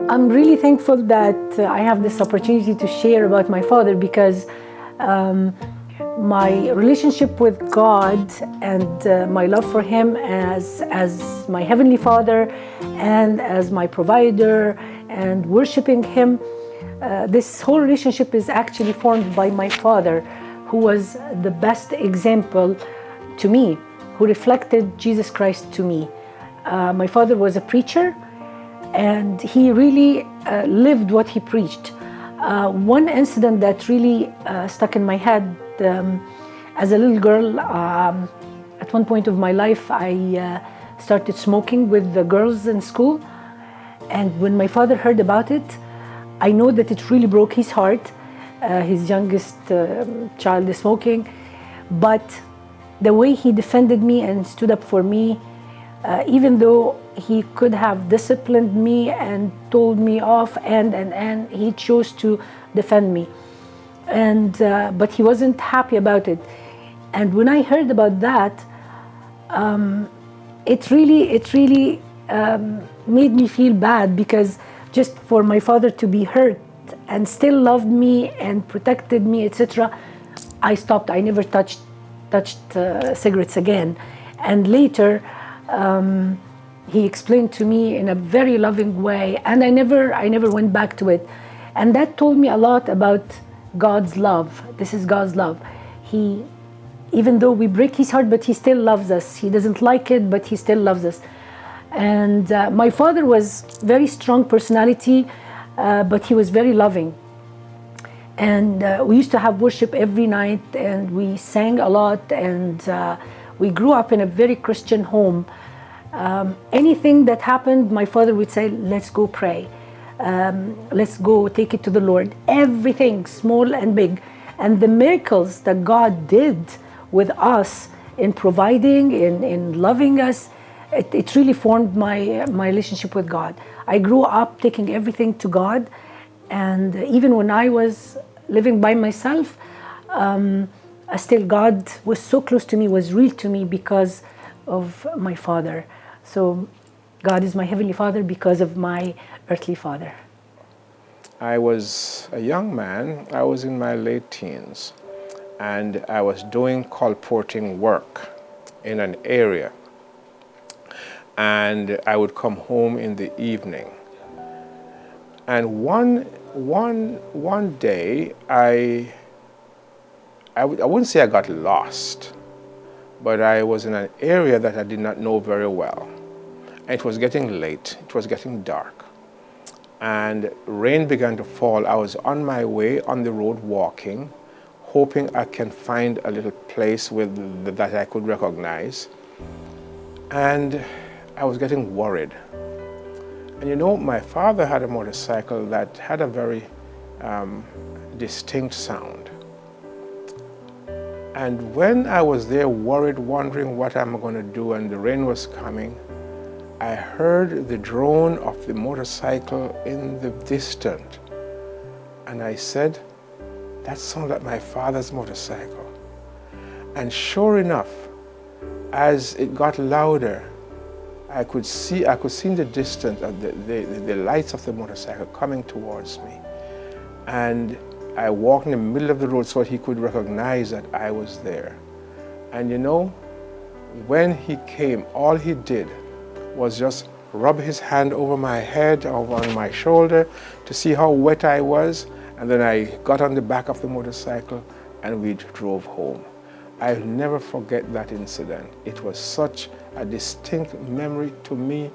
I'm really thankful that I have this opportunity to share about my father, because my relationship with God and my love for Him as my Heavenly Father and as my provider and worshiping Him, this whole relationship is actually formed by my father, who was the best example to me, who reflected Jesus Christ to me. My father was a preacher, and he really lived what he preached. One incident that really stuck in my head, as a little girl, at one point of my life, I started smoking with the girls in school. And when my father heard about it, I know that it really broke his heart. His youngest child is smoking. But the way he defended me and stood up for me, even though he could have disciplined me and told me off, and he chose to defend me. But he wasn't happy about it. And when I heard about that, it really made me feel bad, because just for my father to be hurt and still loved me and protected me, etc., I stopped. I never touched cigarettes again. And later, he explained to me in a very loving way, and I never went back to it. And that told me a lot about God's love. This is God's love. Even though we break his heart, but he still loves us. He doesn't like it, but he still loves us. And my father was very strong personality, but he was very loving. And we used to have worship every night, and we sang a lot, and we grew up in a very Christian home. Anything that happened, my father would say, let's go pray. Let's go take it to the Lord. Everything, small and big. And the miracles that God did with us in providing, in loving us, it really formed my relationship with God. I grew up taking everything to God. And even when I was living by myself, still God was so close to me, was real to me because of my father. So God is my Heavenly Father because of my earthly father. I was a young man. I was in my late teens, and I was doing colporting work in an area. And I would come home in the evening. And one day, I wouldn't say I got lost, but I was in an area that I did not know very well. And it was getting late, it was getting dark, and rain began to fall. I was on my way on the road walking, hoping I can find a little place that I could recognize. And I was getting worried. And you know, my father had a motorcycle that had a very distinct sound. And when I was there worried, wondering what I'm going to do, and the rain was coming, I heard the drone of the motorcycle in the distance. And I said, that sounded like my father's motorcycle. And sure enough, as it got louder, I could see in the distance the lights of the motorcycle coming towards me. And I walked in the middle of the road so he could recognize that I was there. And you know, when he came, all he did was just rub his hand over my head, over on my shoulder, to see how wet I was. And then I got on the back of the motorcycle and we drove home. I'll never forget that incident. It was such a distinct memory to me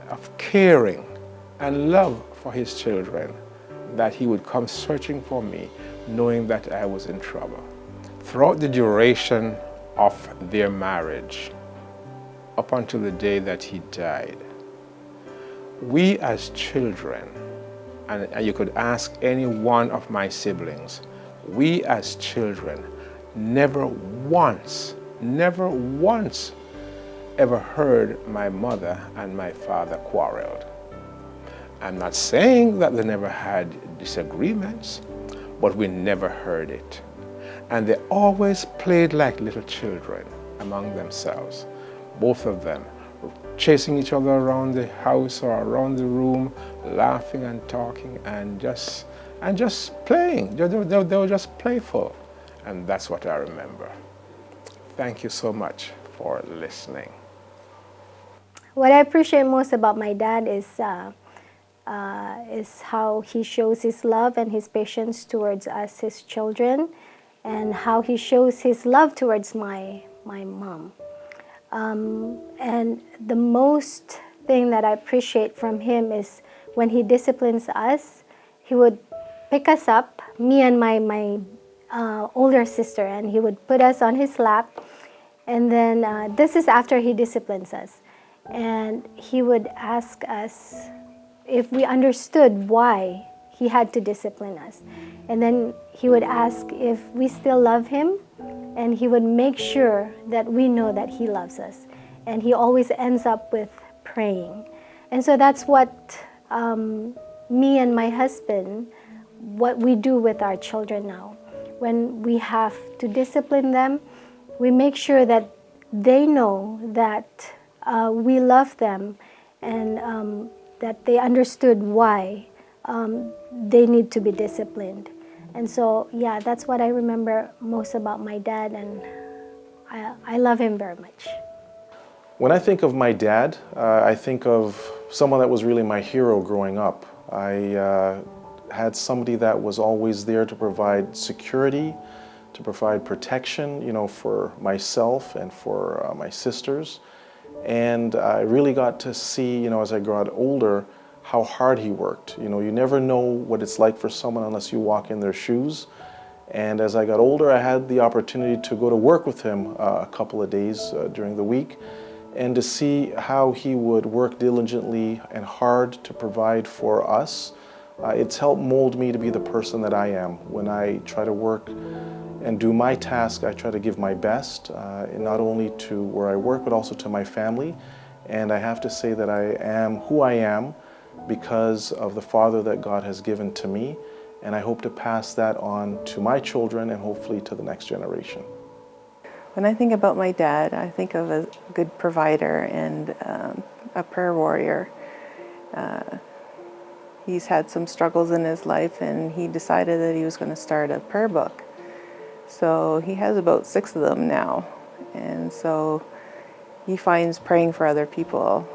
of caring and love for his children, that he would come searching for me, knowing that I was in trouble. Throughout the duration of their marriage, up until the day that he died, we as children, and you could ask any one of my siblings, we as children never once ever heard my mother and my father quarreled. I'm not saying that they never had disagreements, but we never heard it. And they always played like little children among themselves. Both of them chasing each other around the house or around the room, laughing and talking and just playing. They were just playful. And that's what I remember. Thank you so much for listening. What I appreciate most about my dad is how he shows his love and his patience towards us, his children, and how he shows his love towards my mom. And the most thing that I appreciate from him is when he disciplines us, he would pick us up, me and my older sister, and he would put us on his lap. And then this is after he disciplines us. And he would ask us if we understood why he had to discipline us. And then he would ask if we still love him, and he would make sure that we know that he loves us. And he always ends up with praying. And so that's what me and my husband, what we do with our children now. When we have to discipline them, we make sure that they know that we love them, and that they understood why they need to be disciplined. And so, yeah, that's what I remember most about my dad, and I love him very much. When I think of my dad, I think of someone that was really my hero growing up. I had somebody that was always there to provide security, to provide protection, for myself and for my sisters. And I really got to see, as I got older, how hard he worked. You never know what it's like for someone unless you walk in their shoes. And as I got older, I had the opportunity to go to work with him a couple of days during the week, and to see how he would work diligently and hard to provide for us. It's helped mold me to be the person that I am. When I try to work and do my task, I try to give my best, not only to where I work, but also to my family. And I have to say that I am who I am because of the father that God has given to me. And I hope to pass that on to my children and hopefully to the next generation. When I think about my dad, I think of a good provider and a prayer warrior. He's had some struggles in his life, and he decided that he was going to start a prayer book. So he has about 6 of them now. And so he finds praying for other people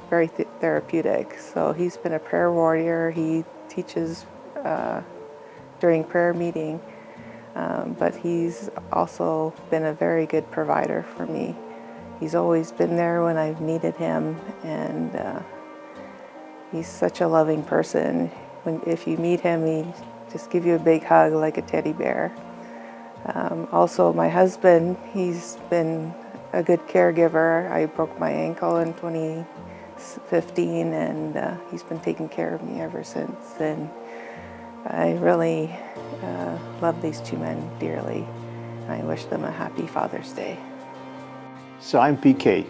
very therapeutic. So he's been a prayer warrior. He teaches during prayer meeting, but he's also been a very good provider for me. He's always been there when I've needed him, and he's such a loving person. If you meet him, he just give you a big hug like a teddy bear. Also, my husband, he's been a good caregiver. I broke my ankle in 2015, and he's been taking care of me ever since. And I really love these 2 men dearly. I wish them a happy Father's Day. So I'm PK.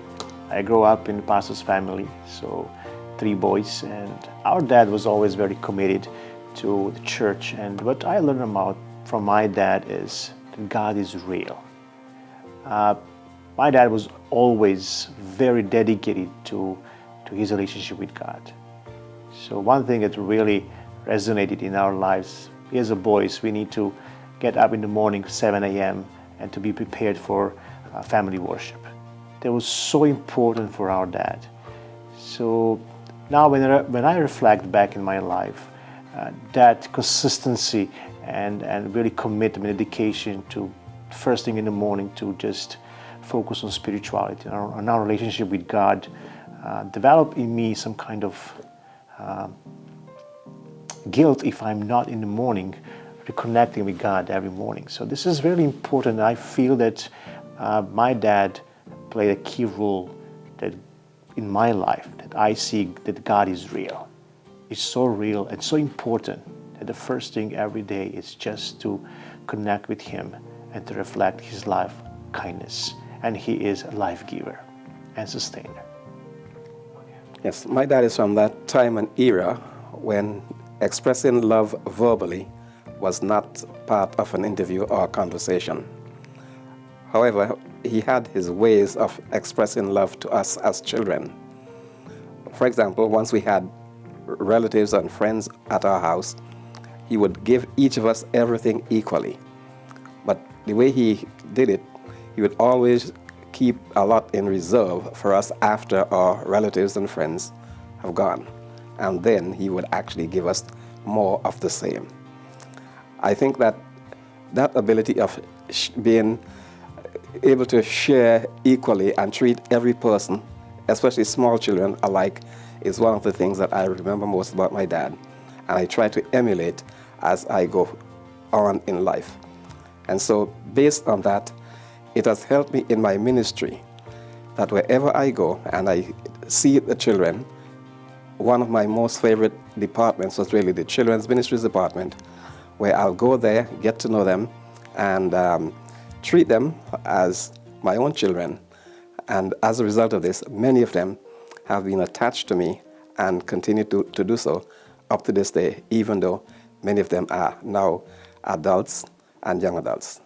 I grew up in the pastor's family, so 3 boys, and our dad was always very committed to the church. And what I learned about from my dad is that God is real. My dad was always very dedicated to his relationship with God. So one thing that really resonated in our lives, as a boys, we need to get up in the morning, 7 a.m., and to be prepared for family worship. That was so important for our dad. So now when I reflect back in my life, that consistency and really commitment, dedication to first thing in the morning to just focus on spirituality, on our relationship with God, developed in me some kind of guilt if I'm not in the morning reconnecting with God every morning. So this is very important. I feel that my dad played a key role that in my life, that I see that God is real. It's so real and so important that the first thing every day is just to connect with Him and to reflect His life, kindness. And He is a life giver and sustainer. Yes, my dad is from that time and era when expressing love verbally was not part of an interview or conversation. However, he had his ways of expressing love to us as children. For example, once we had relatives and friends at our house, he would give each of us everything equally. But the way he did it, he would always keep a lot in reserve for us after our relatives and friends have gone. And then he would actually give us more of the same. I think that that ability of being able to share equally and treat every person, especially small children, alike, is one of the things that I remember most about my dad. And I try to emulate as I go on in life. And so based on that, it has helped me in my ministry that wherever I go and I see the children, one of my most favorite departments was really the Children's Ministries Department, where I'll go there, get to know them, and treat them as my own children. And as a result of this, many of them have been attached to me and continue to do so up to this day, even though many of them are now adults and young adults.